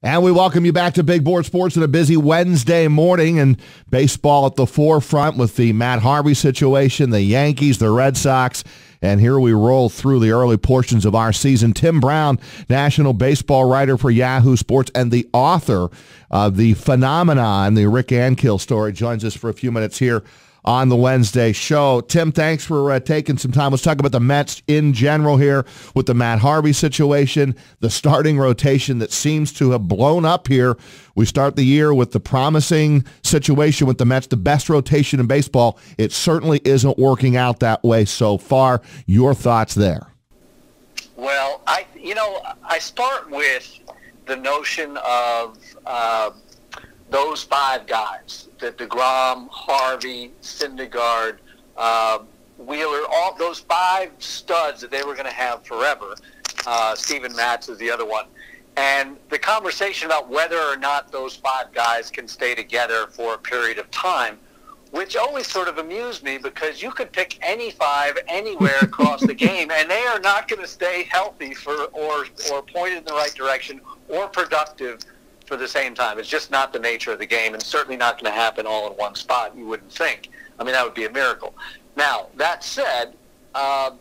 And we welcome you back to Big Board Sports on a busy Wednesday morning, and baseball at the forefront with the Matt Harvey situation, the Yankees, the Red Sox, and here we roll through the early portions of our season. Tim Brown, national baseball writer for Yahoo Sports and the author of The Phenomenon, the Rick Ankill story, joins us for a few minutes here on the Wednesday show. Tim, thanks for taking some time. Let's talk about the Mets in general here with the Matt Harvey situation, the starting rotation that seems to have blown up here. We start the year with the promising situation with the Mets, the best rotation in baseball. It certainly isn't working out that way so far. Your thoughts there? Well, I start with the notion of those five guys, the DeGrom, Harvey, Syndergaard, Wheeler, all those five studs that they were going to have forever. Steven Matz is the other one. And the conversation about whether or not those five guys can stay together for a period of time, which always sort of amused me because you could pick any five anywhere across the game, and they are not going to stay healthy or pointed in the right direction or productive for the same time. It's just not the nature of the game, and certainly not going to happen all in one spot, you wouldn't think. I mean, that would be a miracle. Now, that said, the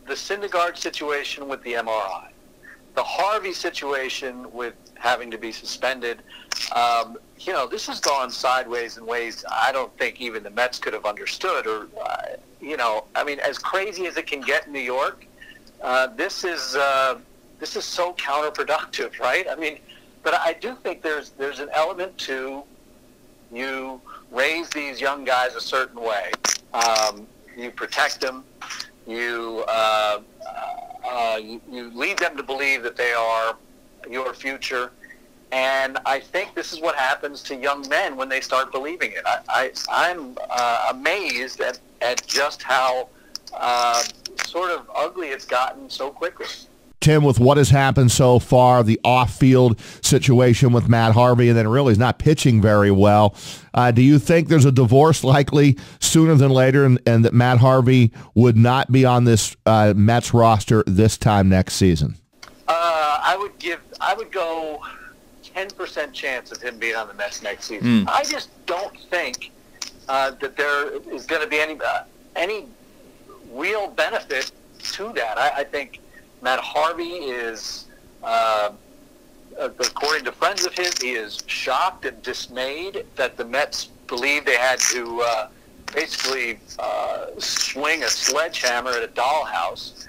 Syndergaard situation with the MRI, the Harvey situation with having to be suspended, this has gone sideways in ways I don't think even the Mets could have understood. Or, as crazy as it can get in New York, this is so counterproductive, right? I mean, but I do think there's an element to you raise these young guys a certain way. You protect them. You lead them to believe that they are your future. And I think this is what happens to young men when they start believing it. I'm amazed at just how sort of ugly it's gotten so quickly. Tim, with what has happened so far, the off-field situation with Matt Harvey, and then really he's not pitching very well, do you think there's a divorce likely sooner than later and that Matt Harvey would not be on this Mets roster this time next season? I would go 10% chance of him being on the Mets next season. I just don't think that there is going to be any real benefit to that. I think Matt Harvey is, according to friends of his, he is shocked and dismayed that the Mets believe they had to basically swing a sledgehammer at a dollhouse.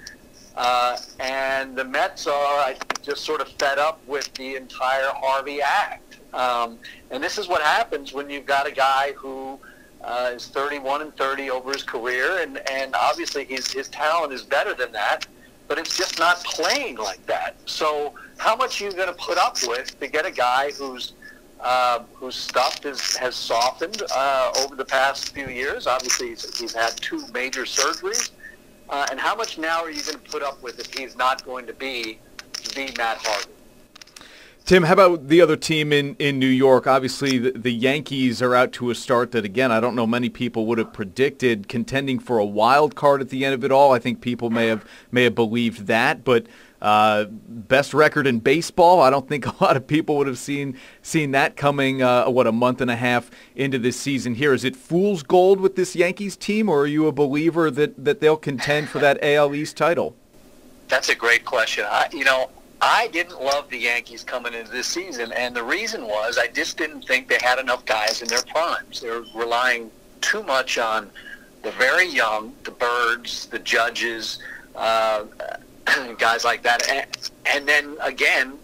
And the Mets are, I think, just sort of fed up with the entire Harvey act. And this is what happens when you've got a guy who is 31-30 over his career, and obviously his talent is better than that. But it's just not playing like that. So how much are you going to put up with to get a guy whose stuff has softened over the past few years? Obviously, he's had two major surgeries. And how much now are you going to put up with if he's not going to be the Matt Harvey? Tim, how about the other team in New York? Obviously, the Yankees are out to a start that, again, I don't know many people would have predicted, contending for a wild card at the end of it all. I think people may have believed that, but best record in baseball, I don't think a lot of people would have seen that coming, a month and a half into this season here. Is it fool's gold with this Yankees team, or are you a believer that they'll contend for that AL East title? That's a great question. I didn't love the Yankees coming into this season, and the reason was I just didn't think they had enough guys in their primes. They were relying too much on the very young, the Birds, the Judges, guys like that. And then, again,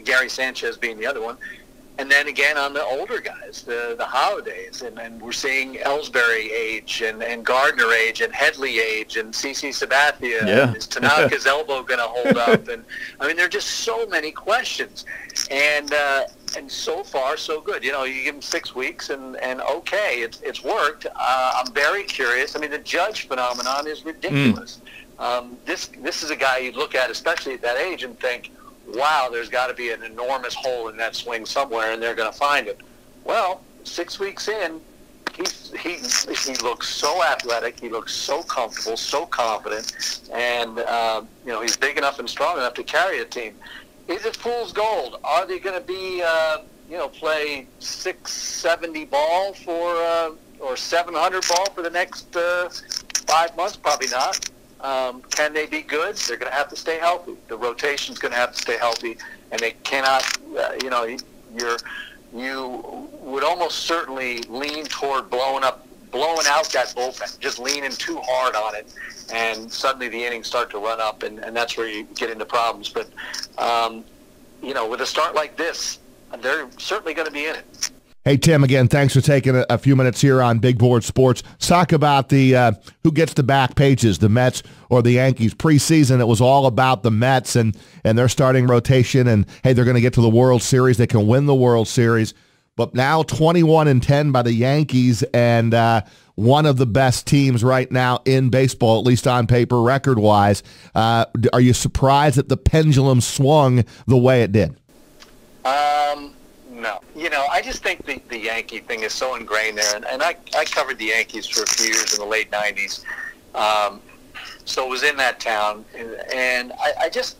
Gary Sanchez being the other one. And then again on the older guys, the Holidays, and we're seeing Ellsbury age and Gardner age and Headley age and CC Sabathia. Yeah. Is Tanaka's elbow going to hold up? And I mean, there are just so many questions. And so far, so good. You give them 6 weeks and okay, it's worked. I'm very curious. I mean, the Judge phenomenon is ridiculous. This is a guy you look at, especially at that age, and think, wow, there's got to be an enormous hole in that swing somewhere, and they're going to find it. Well, 6 weeks in, he looks so athletic, he looks so comfortable, so confident, and he's big enough and strong enough to carry a team. is it fool's gold? Are they going to be, play 670 ball or 700 ball for the next 5 months? Probably not. Can they be good? They're going to have to stay healthy. The rotation's going to have to stay healthy, and they cannot. You would almost certainly lean toward blowing out that bullpen, just leaning too hard on it, and suddenly the innings start to run up, and that's where you get into problems. But with a start like this, they're certainly going to be in it. Hey, Tim, again, thanks for taking a few minutes here on Big Board Sports. Let's talk about the who gets the back pages, the Mets or the Yankees. Preseason, it was all about the Mets and their starting rotation, and, hey, they're going to get to the World Series. They can win the World Series. But now 21-10 by the Yankees, and one of the best teams right now in baseball, at least on paper, record-wise. Are you surprised that the pendulum swung the way it did? No. I just think the Yankee thing is so ingrained there, and I covered the Yankees for a few years in the late 90s, so it was in that town, and I just,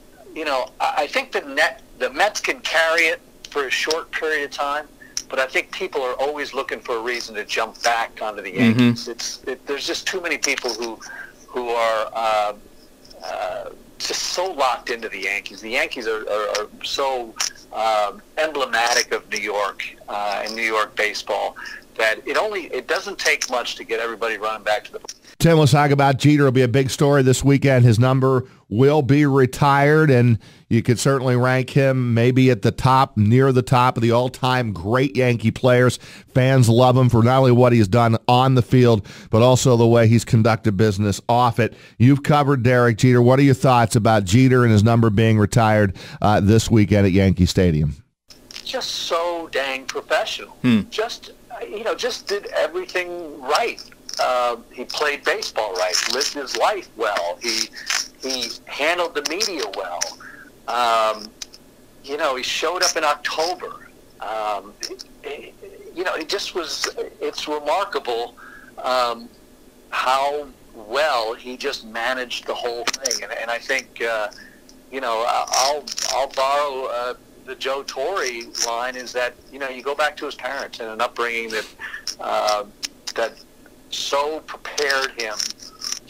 I think the Mets can carry it for a short period of time, but I think people are always looking for a reason to jump back onto the Yankees. Mm-hmm. There's just too many people who are just so locked into the Yankees. The Yankees are so emblematic of New York and New York baseball that it doesn't take much to get everybody running back to the. Tim, let's talk about Jeter. It'll be a big story this weekend. His number will be retired, and you could certainly rank him maybe at the top, near the top of the all-time great Yankee players. Fans love him for not only what he's done on the field, but also the way he's conducted business off it. You've covered Derek Jeter. What are your thoughts about Jeter and his number being retired this weekend at Yankee Stadium? Just so dang professional. Just did everything right. He played baseball right, lived his life well. He handled the media well. He showed up in October. It's remarkable how well he just managed the whole thing. And I think, I'll borrow the Joe Torre line is that, you go back to his parents and an upbringing that so prepared him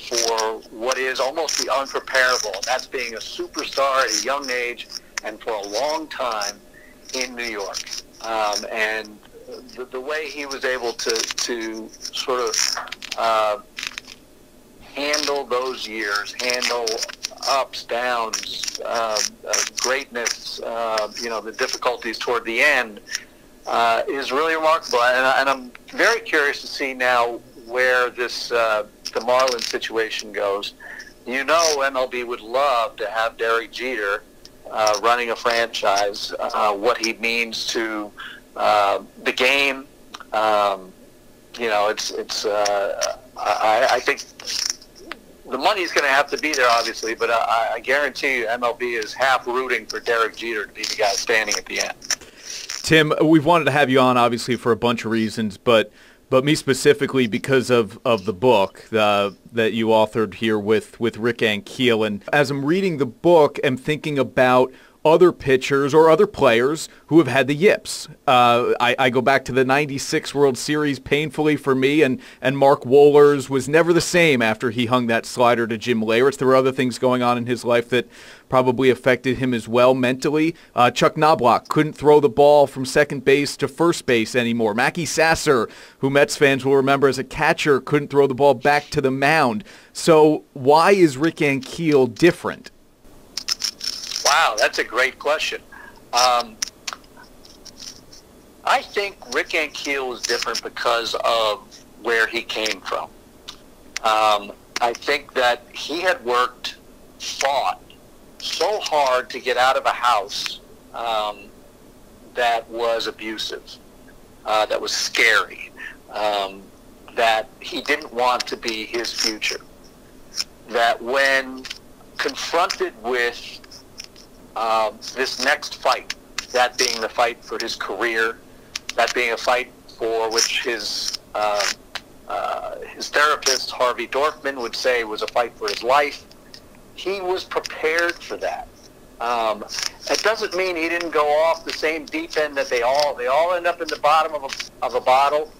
for what is almost the unpreparable, and that's being a superstar at a young age and for a long time in New York. And the way he was able to sort of handle those years, handle ups, downs, greatness, the difficulties toward the end, is really remarkable. And I'm very curious to see now where this the Marlins situation goes. MLB would love to have Derek Jeter running a franchise. What he means to the game, I think the money's going to have to be there, obviously, but I guarantee you MLB is half rooting for Derek Jeter to be the guy standing at the end. Tim, we've wanted to have you on, obviously, for a bunch of reasons, but me specifically because of the book that you authored here with Rick Ankiel. And as I'm reading the book, I'm thinking about other pitchers or other players who have had the yips. I go back to the 96 World Series painfully for me, and Mark Wohlers was never the same after he hung that slider to Jim Leyritz. There were other things going on in his life that probably affected him as well mentally. Chuck Knobloch couldn't throw the ball from second base to first base anymore. Mackie Sasser, who Mets fans will remember as a catcher, couldn't throw the ball back to the mound. So why is Rick Ankiel different? Wow, that's a great question. I think Rick Ankiel is different because of where he came from. I think that he had fought so hard to get out of a house that was abusive, that was scary, that he didn't want to be his future. That when confronted with this next fight, that being the fight for his career, that being a fight for which his therapist, Harvey Dorfman, would say was a fight for his life, he was prepared for that. It doesn't mean he didn't go off the same deep end that they all end up in the bottom of a bottle.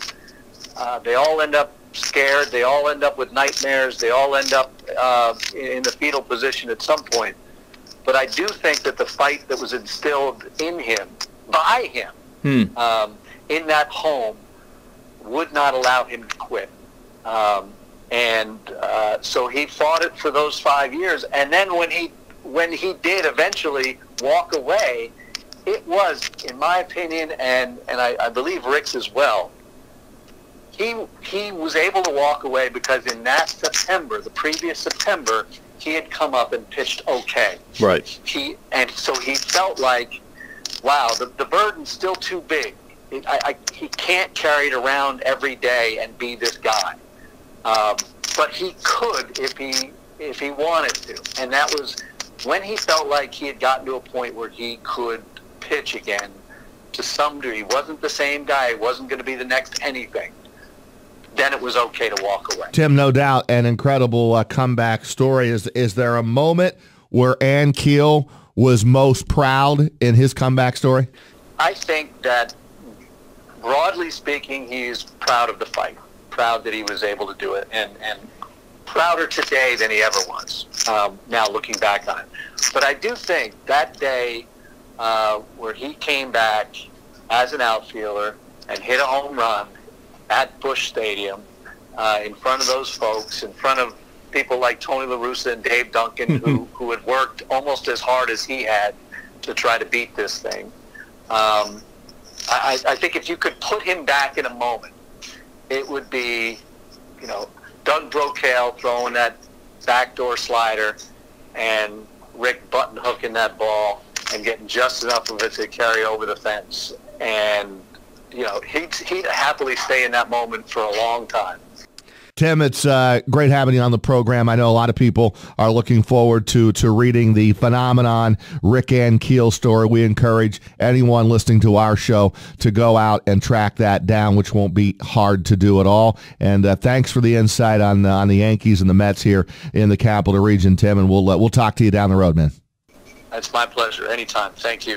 They all end up scared. They all end up with nightmares. They all end up in the fetal position at some point. But I do think that the fight that was instilled in him, by him, in that home, would not allow him to quit. So he fought it for those 5 years. And then when he did eventually walk away, it was, in my opinion, and I believe Rick's as well, he was able to walk away because in that September, the previous September, he had come up and pitched okay. Right. So he felt like, wow, the burden's still too big. He can't carry it around every day and be this guy. But he could if he wanted to. And that was when he felt like he had gotten to a point where he could pitch again to some degree. He wasn't the same guy. He wasn't going to be the next anything. Then it was okay to walk away. Tim, no doubt, an incredible comeback story. Is there a moment where Ann Keel was most proud in his comeback story? I think that, broadly speaking, he's proud of the fight, proud that he was able to do it, and prouder today than he ever was, now looking back on it. But I do think that day where he came back as an outfielder and hit a home run at Busch Stadium in front of those folks, in front of people like Tony La Russa and Dave Duncan, who had worked almost as hard as he had to try to beat this thing. I think if you could put him back in a moment, it would be, Doug Brocail throwing that backdoor slider and Rick button hooking that ball and getting just enough of it to carry over the fence. And he'd happily stay in that moment for a long time. Tim, it's great having you on the program. I know a lot of people are looking forward to reading the phenomenon Rick Ann Keel story. We encourage anyone listening to our show to go out and track that down, which won't be hard to do at all. And thanks for the insight on the Yankees and the Mets here in the Capital Region, Tim. And we'll talk to you down the road, man. That's my pleasure. Anytime. Thank you.